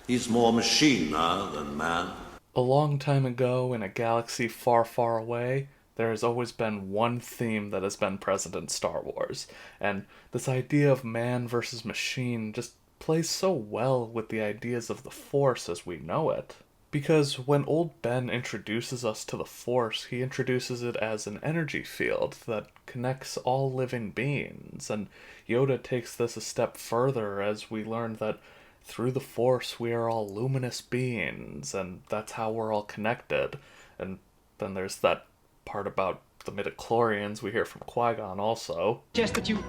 He's more machine now than man. A long time ago, in a galaxy far, far away, there has always been one theme that has been present in Star Wars, and this idea of man versus machine just plays so well with the ideas of the Force as we know it. Because when Old Ben introduces us to the Force, he introduces it as an energy field that connects all living beings, and Yoda takes this a step further as we learn that through the Force we are all luminous beings, and that's how we're all connected. And then there's that part about the midichlorians we hear from Qui-Gon also. Just that you.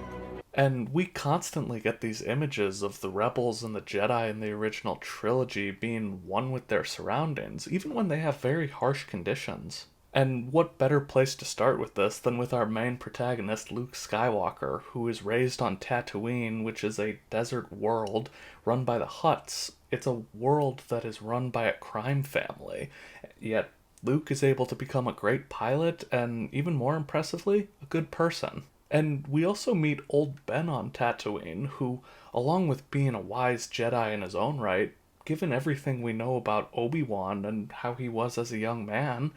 And we constantly get these images of the rebels and the Jedi in the original trilogy being one with their surroundings, even when they have very harsh conditions. And what better place to start with this than with our main protagonist, Luke Skywalker, who is raised on Tatooine, which is a desert world run by the Hutts. It's a world that is run by a crime family. Yet Luke is able to become a great pilot and, even more impressively, a good person. And we also meet Old Ben on Tatooine, who, along with being a wise Jedi in his own right, given everything we know about Obi-Wan and how he was as a young man,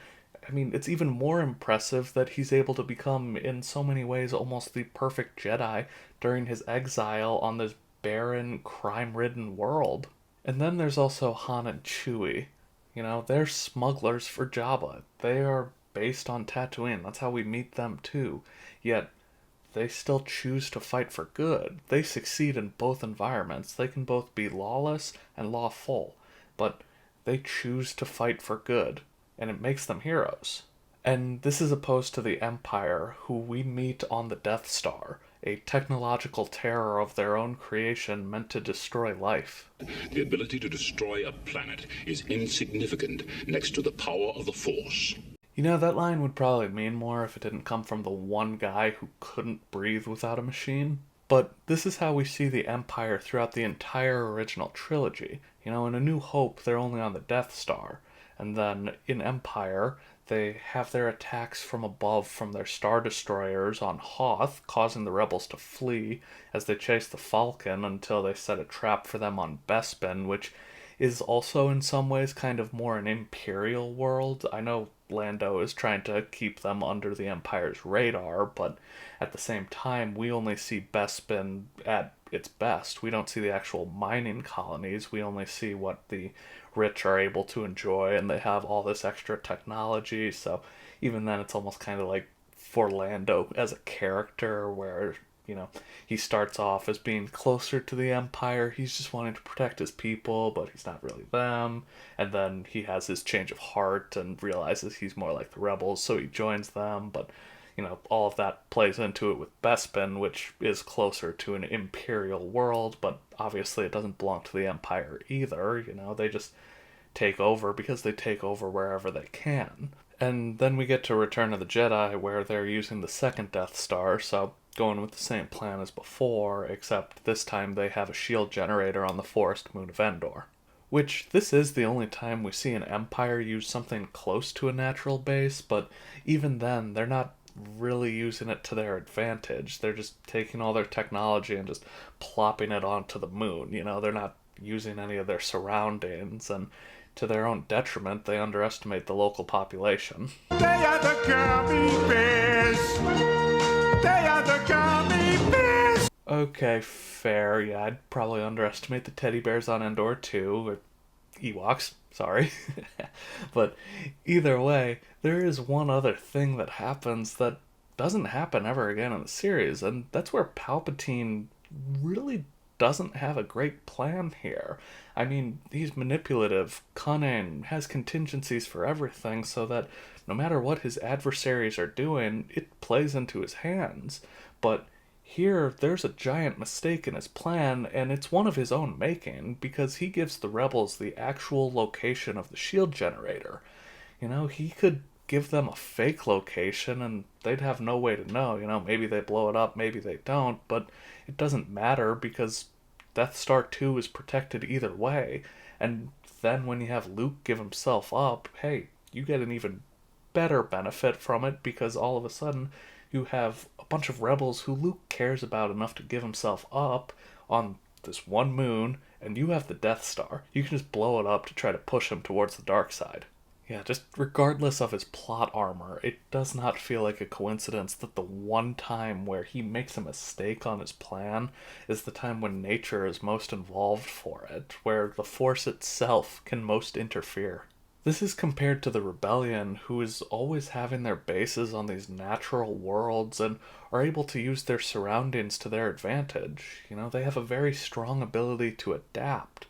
I mean, it's even more impressive that he's able to become, in so many ways, almost the perfect Jedi during his exile on this barren, crime ridden world. And then there's also Han and Chewie. You know, they're smugglers for Jabba. They are based on Tatooine. That's how we meet them too. Yet, they still choose to fight for good. They succeed in both environments. They can both be lawless and lawful, but they choose to fight for good, and it makes them heroes. And this is opposed to the Empire, who we meet on the Death Star, a technological terror of their own creation meant to destroy life. The ability to destroy a planet is insignificant next to the power of the Force. You know, that line would probably mean more if it didn't come from the one guy who couldn't breathe without a machine. But this is how we see the Empire throughout the entire original trilogy. You know, in A New Hope, they're only on the Death Star. And then in Empire, they have their attacks from above from their Star Destroyers on Hoth, causing the rebels to flee as they chase the Falcon until they set a trap for them on Bespin, which is also in some ways kind of more an Imperial world. I know Lando is trying to keep them under the Empire's radar, but at the same time, we only see Bespin at its best. We don't see the actual mining colonies. We only see what the rich are able to enjoy, and they have all this extra technology. So even then, it's almost kind of like for Lando as a character, where he starts off as being closer to the Empire. He's just wanting to protect his people, but he's not really them. And then he has his change of heart and realizes he's more like the rebels, so he joins them. But, all of that plays into it with Bespin, which is closer to an Imperial world, but obviously it doesn't belong to the Empire either. They just take over because they take over wherever they can. And then we get to Return of the Jedi, where they're using the second Death Star, so going with the same plan as before, except this time they have a shield generator on the forest moon of Endor. Which, this is the only time we see an Empire use something close to a natural base, but even then, they're not really using it to their advantage. They're just taking all their technology and just plopping it onto the moon. They're not using any of their surroundings, and to their own detriment, they underestimate the local population. They are the gummy bears! They are the gummy bears! Okay, fair. Yeah, I'd probably underestimate the teddy bears on Endor too. Or Ewoks, sorry. But either way, there is one other thing that happens that doesn't happen ever again in the series, and that's where Palpatine really doesn't have a great plan here. I mean, he's manipulative, cunning, has contingencies for everything so that no matter what his adversaries are doing, it plays into his hands. But here, there's a giant mistake in his plan, and it's one of his own making, because he gives the rebels the actual location of the shield generator. He could give them a fake location and they'd have no way to know. Maybe they blow it up, maybe they don't, but it doesn't matter because Death Star 2 is protected either way. And then when you have Luke give himself up, hey, you get an even better benefit from it because all of a sudden you have a bunch of rebels who Luke cares about enough to give himself up on this one moon, and you have the Death Star. You can just blow it up to try to push him towards the dark side. Yeah, just regardless of his plot armor, it does not feel like a coincidence that the one time where he makes a mistake on his plan is the time when nature is most involved for it, where the Force itself can most interfere. This is compared to the Rebellion, who is always having their bases on these natural worlds and are able to use their surroundings to their advantage. They have a very strong ability to adapt,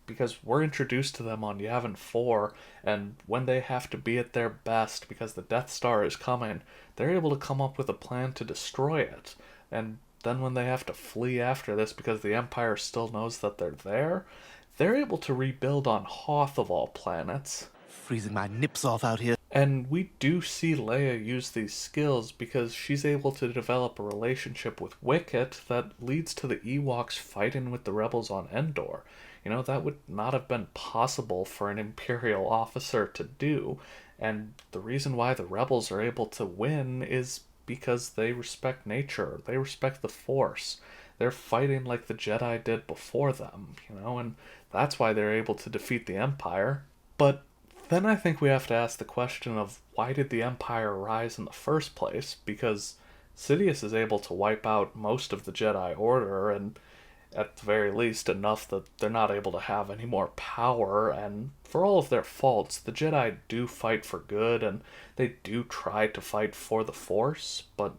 because we're introduced to them on Yavin 4, and when they have to be at their best because the Death Star is coming, they're able to come up with a plan to destroy it. And then when they have to flee after this because the Empire still knows that they're able to rebuild on Hoth of all planets. Freezing my nips off out here. And we do see Leia use these skills because she's able to develop a relationship with Wicket that leads to the Ewoks fighting with the rebels on Endor. That would not have been possible for an Imperial officer to do, and the reason why the rebels are able to win is because they respect nature, they respect the Force. They're fighting like the Jedi did before them, and that's why they're able to defeat the Empire. But then I think we have to ask the question of why did the Empire rise in the first place? Because Sidious is able to wipe out most of the Jedi Order, and at the very least enough that they're not able to have any more power, and for all of their faults, the Jedi do fight for good, and they do try to fight for the Force, but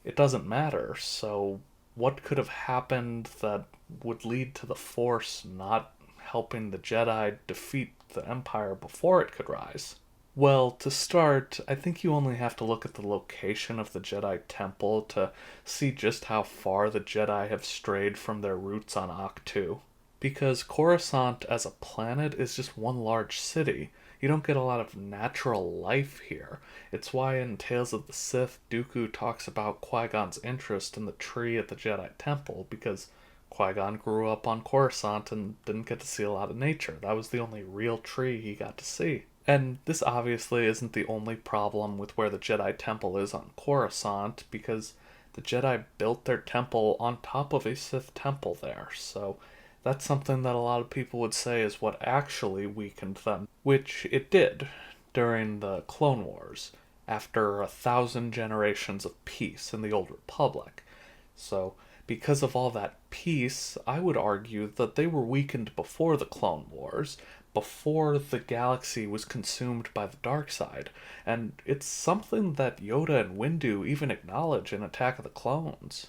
it doesn't matter. So what could have happened that would lead to the Force not helping the Jedi defeat the Empire before it could rise? Well, to start, I think you only have to look at the location of the Jedi Temple to see just how far the Jedi have strayed from their roots on Ahch-To. Because Coruscant as a planet is just one large city. You don't get a lot of natural life here. It's why in Tales of the Sith, Dooku talks about Qui-Gon's interest in the tree at the Jedi Temple, because Qui-Gon grew up on Coruscant and didn't get to see a lot of nature. That was the only real tree he got to see. And this obviously isn't the only problem with where the Jedi Temple is on Coruscant, because the Jedi built their temple on top of a Sith temple there, so that's something that a lot of people would say is what actually weakened them, which it did during the Clone Wars, after 1,000 generations of peace in the Old Republic. So, because of all that peace, I would argue that they were weakened before the Clone Wars, before the galaxy was consumed by the dark side, and it's something that Yoda and Windu even acknowledge in Attack of the Clones.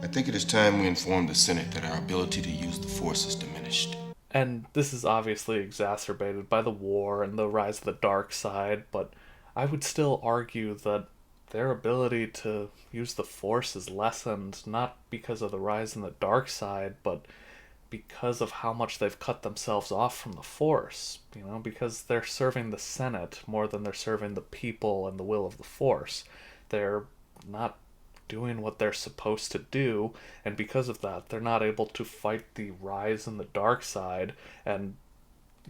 I think it is time we inform the Senate that our ability to use the Force is diminished. And this is obviously exacerbated by the war and the rise of the dark side, but I would still argue that their ability to use the Force is lessened, not because of the rise in the dark side, but because of how much they've cut themselves off from the Force, because they're serving the Senate more than they're serving the people and the will of the Force. They're not doing what they're supposed to do, and because of that, they're not able to fight the rise in the dark side, and,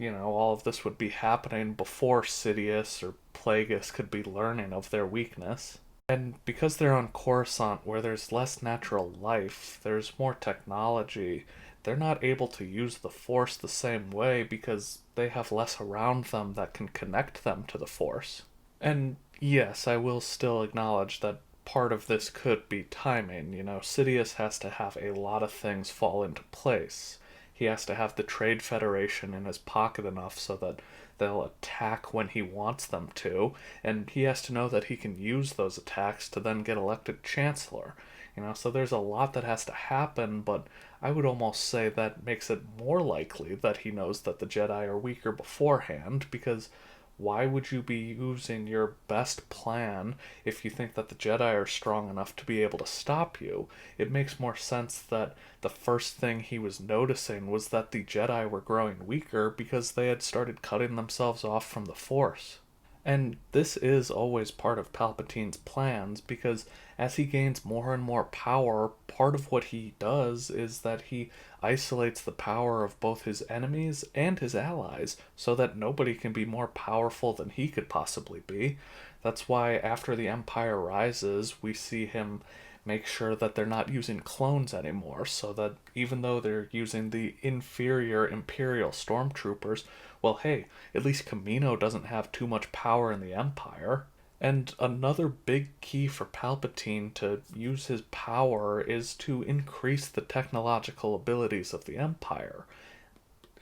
all of this would be happening before Sidious or Plagueis could be learning of their weakness. And because they're on Coruscant, where there's less natural life, there's more technology, they're not able to use the Force the same way because they have less around them that can connect them to the Force. And yes, I will still acknowledge that part of this could be timing. Sidious has to have a lot of things fall into place. He has to have the Trade Federation in his pocket enough so that they'll attack when he wants them to, and he has to know that he can use those attacks to then get elected Chancellor. So there's a lot that has to happen, but I would almost say that makes it more likely that he knows that the Jedi are weaker beforehand, because why would you be using your best plan if you think that the Jedi are strong enough to be able to stop you? It makes more sense that the first thing he was noticing was that the Jedi were growing weaker because they had started cutting themselves off from the Force. And this is always part of Palpatine's plans, because as he gains more and more power, part of what he does is that he isolates the power of both his enemies and his allies, so that nobody can be more powerful than he could possibly be. That's why after the Empire rises, we see him make sure that they're not using clones anymore, so that even though they're using the inferior Imperial stormtroopers, well, hey, at least Kamino doesn't have too much power in the Empire. And another big key for Palpatine to use his power is to increase the technological abilities of the Empire,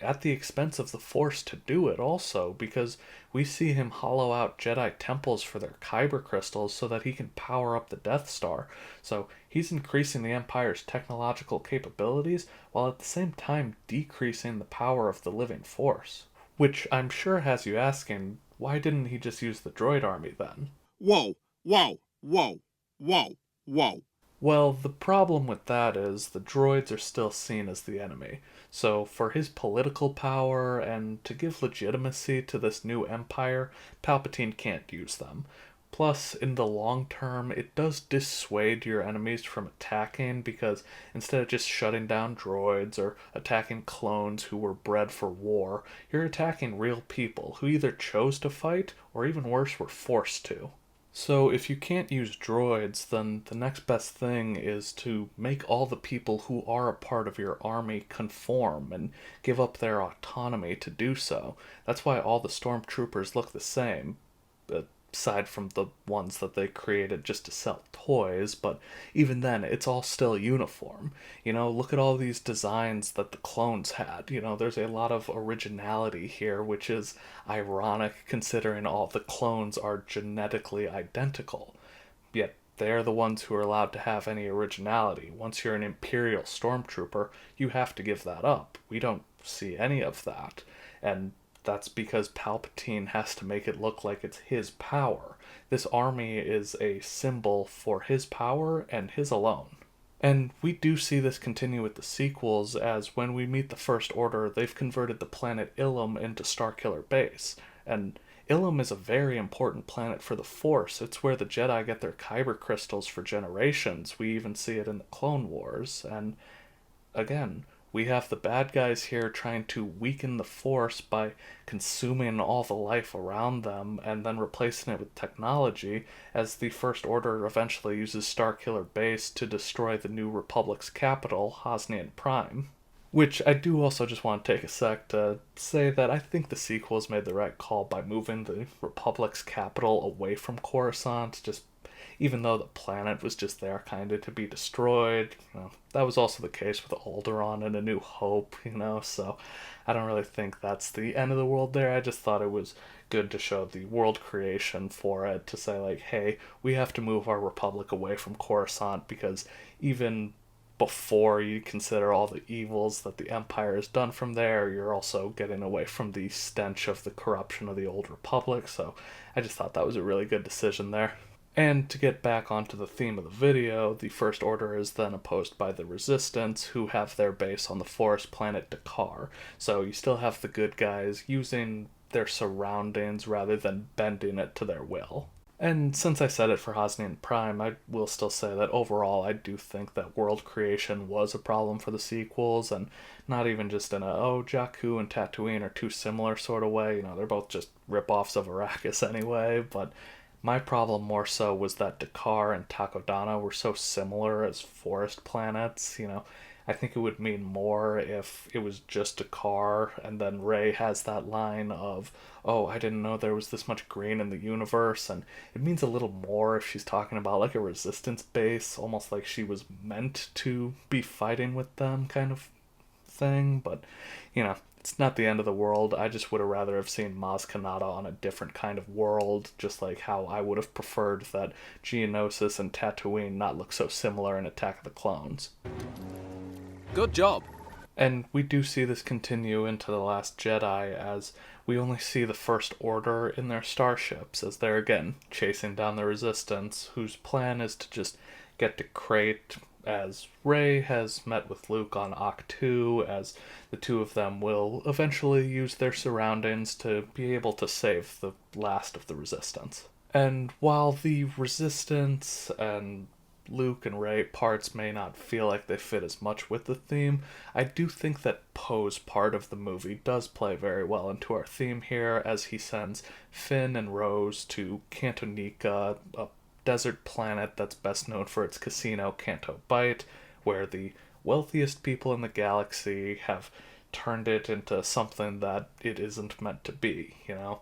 at the expense of the Force to do it also, because we see him hollow out Jedi temples for their kyber crystals so that he can power up the Death Star. So he's increasing the Empire's technological capabilities while at the same time decreasing the power of the living Force. Which I'm sure has you asking, why didn't he just use the droid army then? Whoa, whoa, whoa, whoa, whoa. Well, the problem with that is the droids are still seen as the enemy. So, for his political power and to give legitimacy to this new empire, Palpatine can't use them. Plus, in the long term, it does dissuade your enemies from attacking because instead of just shutting down droids or attacking clones who were bred for war, you're attacking real people who either chose to fight or even worse, were forced to. So if you can't use droids, then the next best thing is to make all the people who are a part of your army conform and give up their autonomy to do so. That's why all the stormtroopers look the same, aside from the ones that they created just to sell toys, but even then, it's all still uniform. Look at all these designs that the clones had. There's a lot of originality here, which is ironic considering all the clones are genetically identical. Yet they're the ones who are allowed to have any originality. Once you're an Imperial stormtrooper, you have to give that up. We don't see any of that. And that's because Palpatine has to make it look like it's his power. This army is a symbol for his power and his alone. And we do see this continue with the sequels, as when we meet the First Order, they've converted the planet Ilum into Starkiller Base. And Ilum is a very important planet for the Force. It's where the Jedi get their kyber crystals for generations. We even see it in the Clone Wars. And again, we have the bad guys here trying to weaken the Force by consuming all the life around them and then replacing it with technology, as the First Order eventually uses Starkiller Base to destroy the New Republic's capital, Hosnian Prime. Which I do also just want to take a sec to say that I think the sequels made the right call by moving the Republic's capital away from Coruscant, just even though the planet was just there kind of to be destroyed. That was also the case with Alderaan and A New Hope, so I don't really think that's the end of the world there. I just thought it was good to show the world creation for it, to say like, hey, we have to move our Republic away from Coruscant, because even before you consider all the evils that the Empire has done from there, you're also getting away from the stench of the corruption of the old Republic, so I just thought that was a really good decision there. And to get back onto the theme of the video, the First Order is then opposed by the Resistance, who have their base on the forest planet Dakar. So you still have the good guys using their surroundings rather than bending it to their will. And since I said it for Hosnian Prime, I will still say that overall I do think that world creation was a problem for the sequels, and not even just in a, Jakku and Tatooine are too similar sort of way. They're both just rip-offs of Arrakis anyway, but my problem more so was that Dakar and Takodana were so similar as forest planets. I think it would mean more if it was just Dakar, and then Rey has that line of, I didn't know there was this much green in the universe, and it means a little more if she's talking about like a resistance base, almost like she was meant to be fighting with them kind of thing, but, it's not the end of the world. I just would have rather have seen Maz Kanata on a different kind of world, just like how I would have preferred that Geonosis and Tatooine not look so similar in Attack of the Clones. Good job. And we do see this continue into The Last Jedi, as we only see the First Order in their starships, as they're again chasing down the Resistance, whose plan is to just get to Crate, as Rey has met with Luke on Ahch-To, as the two of them will eventually use their surroundings to be able to save the last of the Resistance. And while the Resistance and Luke and Rey parts may not feel like they fit as much with the theme, I do think that Poe's part of the movie does play very well into our theme here, as he sends Finn and Rose to Cantonica, a desert planet that's best known for its casino, Canto Bight, where the wealthiest people in the galaxy have turned it into something that it isn't meant to be, you know?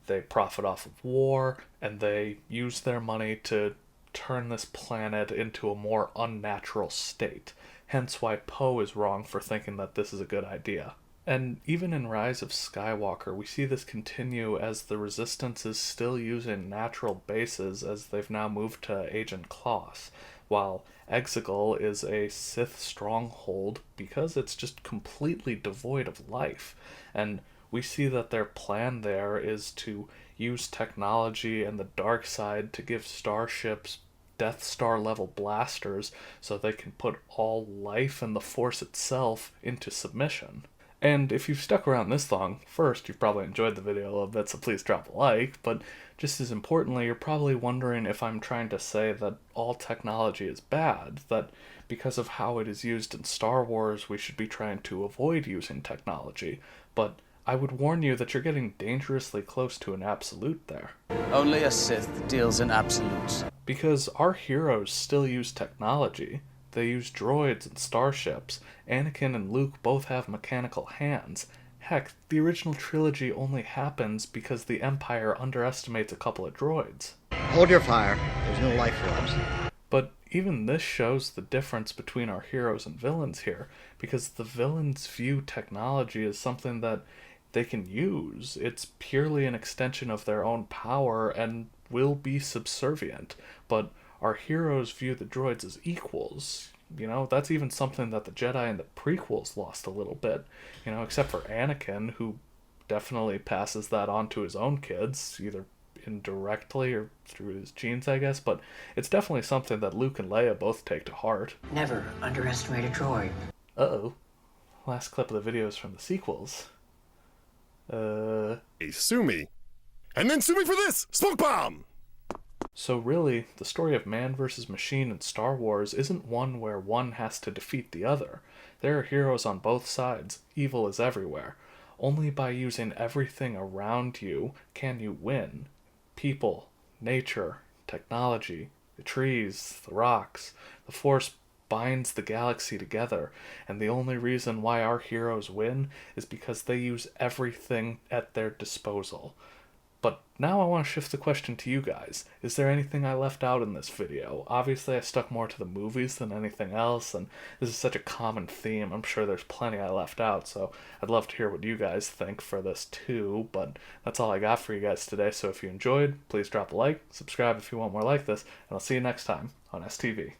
They profit off of war, and they use their money to turn this planet into a more unnatural state. Hence why Poe is wrong for thinking that this is a good idea. And even in Rise of Skywalker, we see this continue as the Resistance is still using natural bases as they've now moved to Agent Kloss, while Exegol is a Sith stronghold because it's just completely devoid of life. And we see that their plan there is to use technology and the dark side to give starships Death Star level blasters so they can put all life and the Force itself into submission. And if you've stuck around this long, first, you've probably enjoyed the video a little bit, so please drop a like, but just as importantly, you're probably wondering if I'm trying to say that all technology is bad, that because of how it is used in Star Wars, we should be trying to avoid using technology, but I would warn you that you're getting dangerously close to an absolute there. Only a Sith deals in absolutes. Because our heroes still use technology. They use droids and starships. Anakin and Luke both have mechanical hands. Heck, the original trilogy only happens because the Empire underestimates a couple of droids. Hold your fire. There's no life forms. But even this shows the difference between our heroes and villains here, because the villains view technology as something that they can use. It's purely an extension of their own power and will be subservient. But our heroes view the droids as equals. You know, that's even something that the Jedi in the prequels lost a little bit. You know, except for Anakin, who definitely passes that on to his own kids, either indirectly or through his genes, I guess. But it's definitely something that Luke and Leia both take to heart. Never underestimate a droid. Uh-oh. Last clip of the video is from the sequels. Hey, sue me. And then sue me for this! Smoke bomb! So really, the story of man versus machine in Star Wars isn't one where one has to defeat the other. There are heroes on both sides. Evil is everywhere. Only by using everything around you can you win. People, nature, technology, the trees, the rocks, the Force binds the galaxy together, and the only reason why our heroes win is because they use everything at their disposal. But now I want to shift the question to you guys. Is there anything I left out in this video? Obviously I stuck more to the movies than anything else, and this is such a common theme. I'm sure there's plenty I left out, so I'd love to hear what you guys think for this too, but that's all I got for you guys today. So if you enjoyed, please drop a like, subscribe if you want more like this, and I'll see you next time on STV.